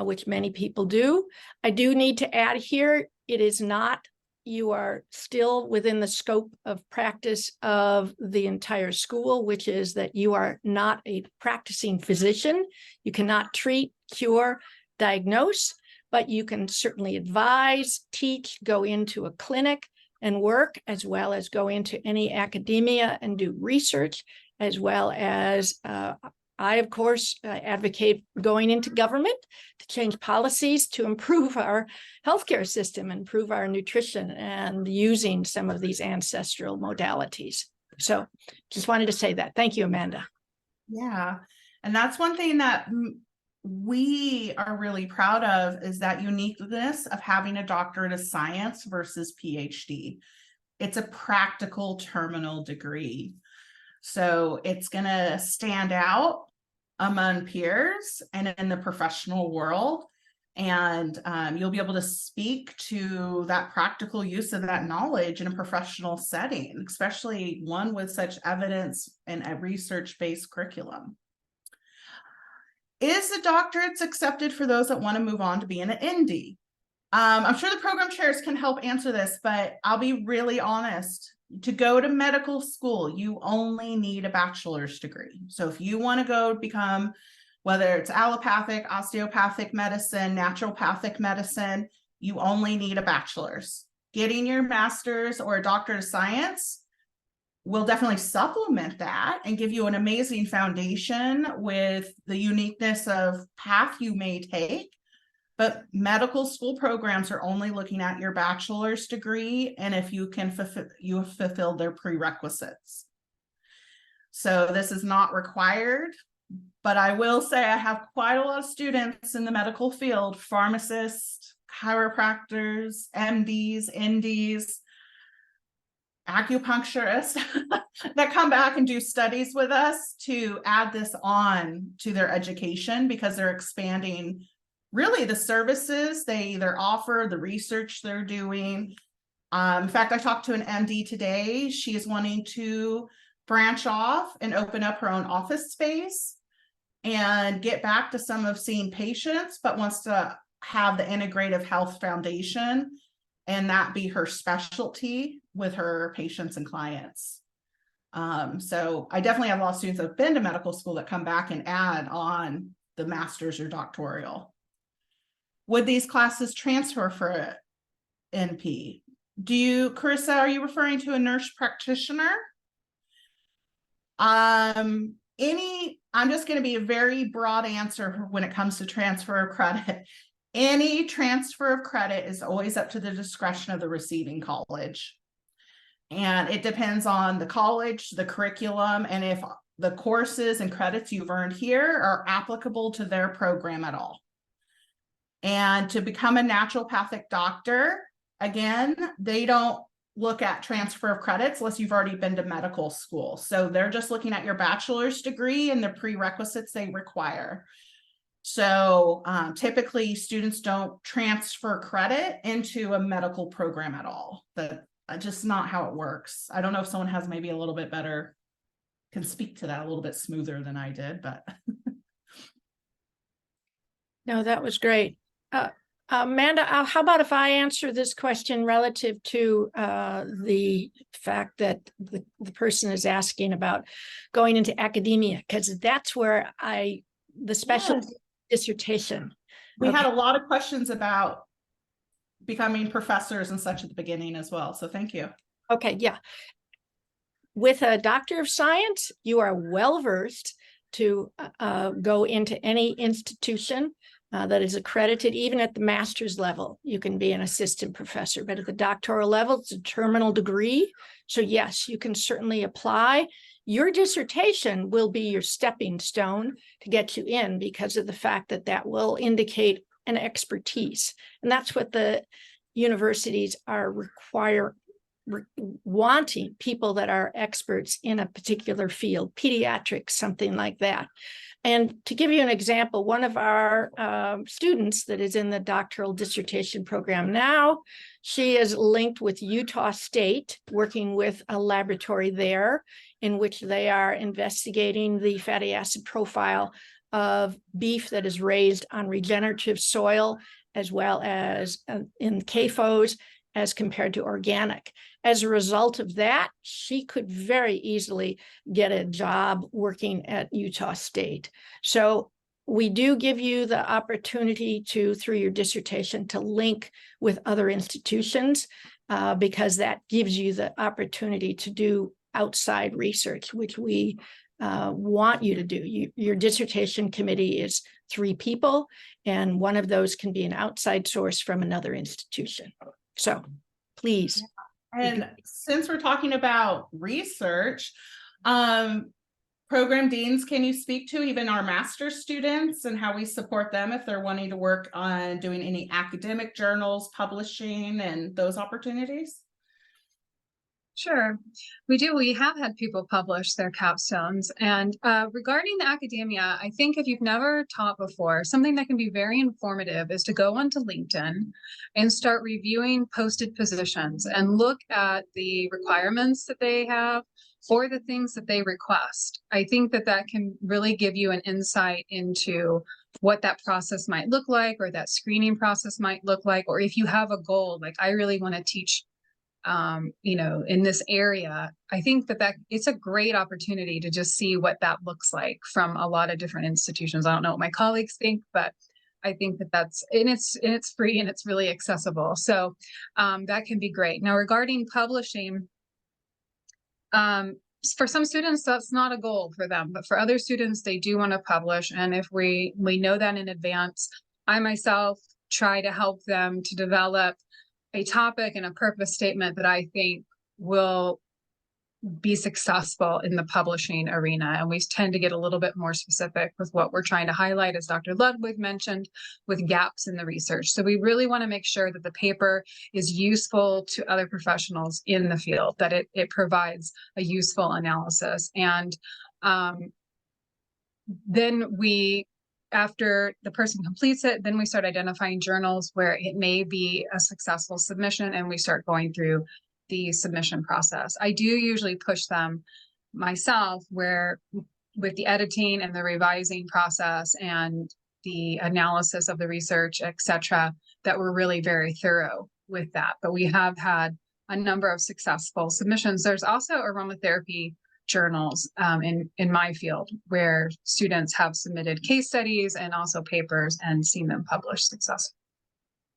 which many people do. I do need to add here, it is not, you are still within the scope of practice of the entire school, which is that you are not a practicing physician. You cannot treat, cure, diagnose, but you can certainly advise, teach, go into a clinic and work, as well as go into any academia and do research, as well as I, of course, advocate going into government to change policies to improve our healthcare system, improve our nutrition, and using some of these ancestral modalities. So just wanted to say that. Thank you, Amanda. Yeah. And that's one thing that we are really proud of, is that uniqueness of having a doctorate of science versus PhD. It's a practical terminal degree. So it's going to stand out among peers and in the professional world. And you'll be able to speak to that practical use of that knowledge in a professional setting, especially one with such evidence and a research-based curriculum. Is the doctorates accepted for those that want to move on to being an MD? I'm sure the program chairs can help answer this, but I'll be really honest. To go to medical school, you only need a bachelor's degree. So if you want to go become, whether it's allopathic, osteopathic medicine, naturopathic medicine, you only need a bachelor's. Getting your master's or a doctorate of science will definitely supplement that and give you an amazing foundation with the uniqueness of path you may take. But medical school programs are only looking at your bachelor's degree and if you can fulfill their prerequisites. So this is not required, but I will say I have quite a lot of students in the medical field, pharmacists, chiropractors, MDs, NDs, acupuncturists that come back and do studies with us to add this on to their education, because they're expanding really the services they either offer, the research they're doing. In fact, I talked to an MD today. She is wanting to branch off and open up her own office space and get back to some of seeing patients, but wants to have the integrative health foundation and that be her specialty with her patients and clients. So I definitely have a lot of students that have been to medical school that come back and add on the master's or doctoral. Would these classes transfer for NP? Carissa, are you referring to a nurse practitioner? I'm just going to be a very broad answer when it comes to transfer of credit. Any transfer of credit is always up to the discretion of the receiving college. And it depends on the college, the curriculum, and if the courses and credits you've earned here are applicable to their program at all. And to become a naturopathic doctor, again, they don't look at transfer of credits unless you've already been to medical school. So they're just looking at your bachelor's degree and the prerequisites they require. So typically students don't transfer credit into a medical program at all. That's just not how it works. I don't know if someone has maybe a little bit better, can speak to that a little bit smoother than I did, but. No, that was great. Amanda, how about if I answer this question relative to the fact that the person is asking about going into academia, because that's where the special dissertation. We had a lot of questions about becoming professors and such at the beginning as well. So thank you. Okay, yeah. With a doctor of science, you are well-versed to go into any institution that is accredited. Even at the master's level, you can be an assistant professor, but at the doctoral level, it's a terminal degree. So yes, you can certainly apply. Your dissertation will be your stepping stone to get you in, because of the fact that that will indicate an expertise. And that's what the universities are wanting, people that are experts in a particular field, pediatrics, something like that. And to give you an example, one of our students that is in the doctoral dissertation program now, she is linked with Utah State, working with a laboratory there in which they are investigating the fatty acid profile of beef that is raised on regenerative soil, as well as in CAFOs, as compared to organic. As a result of that, she could very easily get a job working at Utah State. So we do give you the opportunity to, through your dissertation, to link with other institutions, because that gives you the opportunity to do outside research, which we want you to do. Your dissertation committee is 3 people, and one of those can be an outside source from another institution. So please. And since we're talking about research, program deans, can you speak to even our master's students and how we support them if they're wanting to work on doing any academic journals, publishing, and those opportunities? Sure, we do. We have had people publish their capstones. And regarding the academia, I think if you've never taught before, something that can be very informative is to go onto LinkedIn and start reviewing posted positions and look at the requirements that they have for the things that they request. I think that that can really give you an insight into what that process might look like, or that screening process might look like, or if you have a goal, like I really want to teach in this area. I think that it's a great opportunity to just see what that looks like from a lot of different institutions. I don't know what my colleagues think, but I think it's free and it's really accessible. So that can be great. Now, regarding publishing, for some students, that's not a goal for them, but for other students, they do want to publish. And if we know that in advance, I myself try to help them to develop a topic and a purpose statement that I think will be successful in the publishing arena. And we tend to get a little bit more specific with what we're trying to highlight, as Dr. Ludwig mentioned, with gaps in the research. So we really want to make sure that the paper is useful to other professionals in the field, that it provides a useful analysis. And then after the person completes it, then we start identifying journals where it may be a successful submission, and we start going through the submission process. I do usually push them myself, where with the editing and the revising process and the analysis of the research, etc., that we're really very thorough with that. But we have had a number of successful submissions. There's also aromatherapy journals in my field where students have submitted case studies and also papers and seen them published successfully.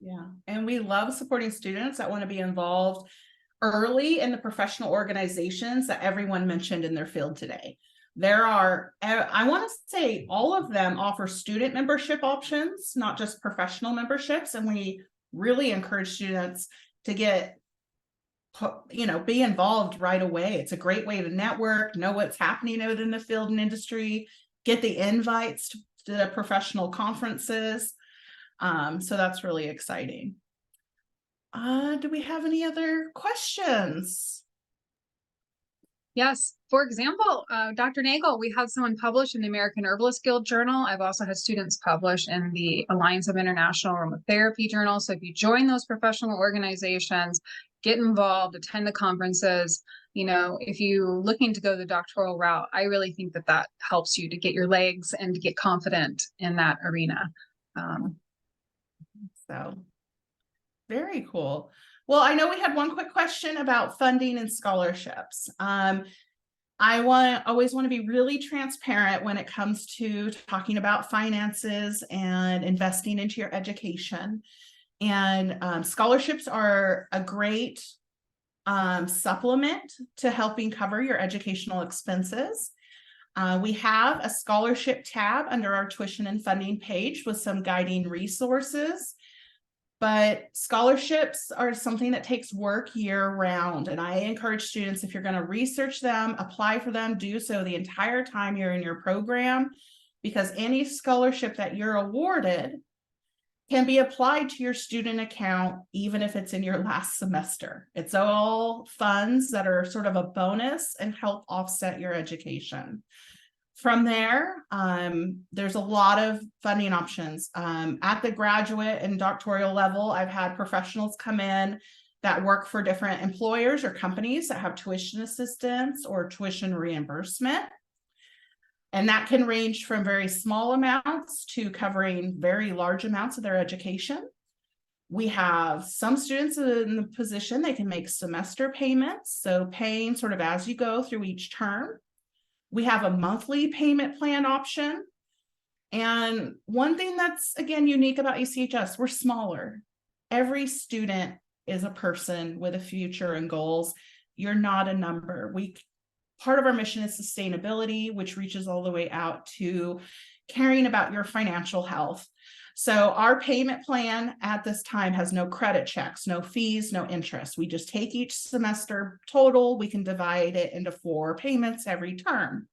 Yeah, and we love supporting students that want to be involved early in the professional organizations that everyone mentioned in their field today. There are, I want to say, all of them offer student membership options, not just professional memberships, and we really encourage students to be involved right away. It's a great way to network, know what's happening out in the field and industry, get the invites to the professional conferences. So that's really exciting. Do we have any other questions? Yes. For example, Dr. Nagel, we had someone publish in the American Herbalist Guild Journal. I've also had students publish in the Alliance of International Aromatherapy Journal. So if you join those professional organizations, get involved, attend the conferences, if you're looking to go the doctoral route, I really think that helps you to get your legs and to get confident in that arena. So very cool. Well, I know we had one quick question about funding and scholarships. I always want to be really transparent when it comes to talking about finances and investing into your education. And scholarships are a great supplement to helping cover your educational expenses. We have a scholarship tab under our tuition and funding page with some guiding resources. But scholarships are something that takes work year round. And I encourage students, if you're going to research them, apply for them, do so the entire time you're in your program, because any scholarship that you're awarded can be applied to your student account, even if it's in your last semester. It's all funds that are sort of a bonus and help offset your education. From there, there's a lot of funding options. At the graduate and doctoral level, I've had professionals come in that work for different employers or companies that have tuition assistance or tuition reimbursement. And that can range from very small amounts to covering very large amounts of their education. We have some students in the position they can make semester payments, so paying sort of as you go through each term. We have a monthly payment plan option. And one thing that's, again, unique about ACHS, we're smaller. Every student is a person with a future and goals. You're not a number. Part of our mission is sustainability, which reaches all the way out to caring about your financial health. So our payment plan at this time has no credit checks, no fees, no interest. We just take each semester total. We can divide it into 4 payments every term.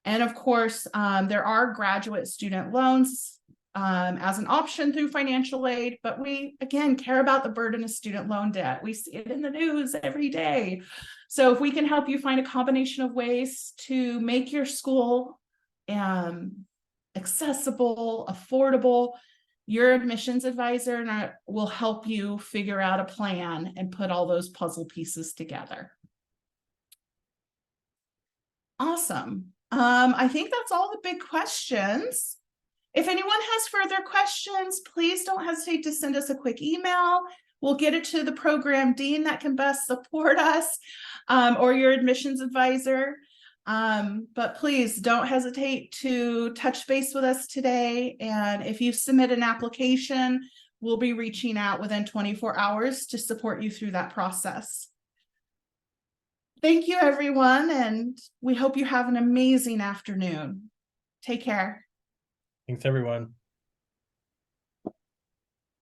And of course, there are graduate student loans as an option through financial aid, but we, again, care about the burden of student loan debt. We see it in the news every day. So if we can help you find a combination of ways to make your school accessible, affordable, your admissions advisor will help you figure out a plan and put all those puzzle pieces together. Awesome. I think that's all the big questions. If anyone has further questions, please don't hesitate to send us a quick email. We'll get it to the program dean that can best support us, or your admissions advisor. But please don't hesitate to touch base with us today. And if you submit an application, we'll be reaching out within 24 hours to support you through that process. Thank you, everyone, and we hope you have an amazing afternoon. Take care. Thanks, everyone.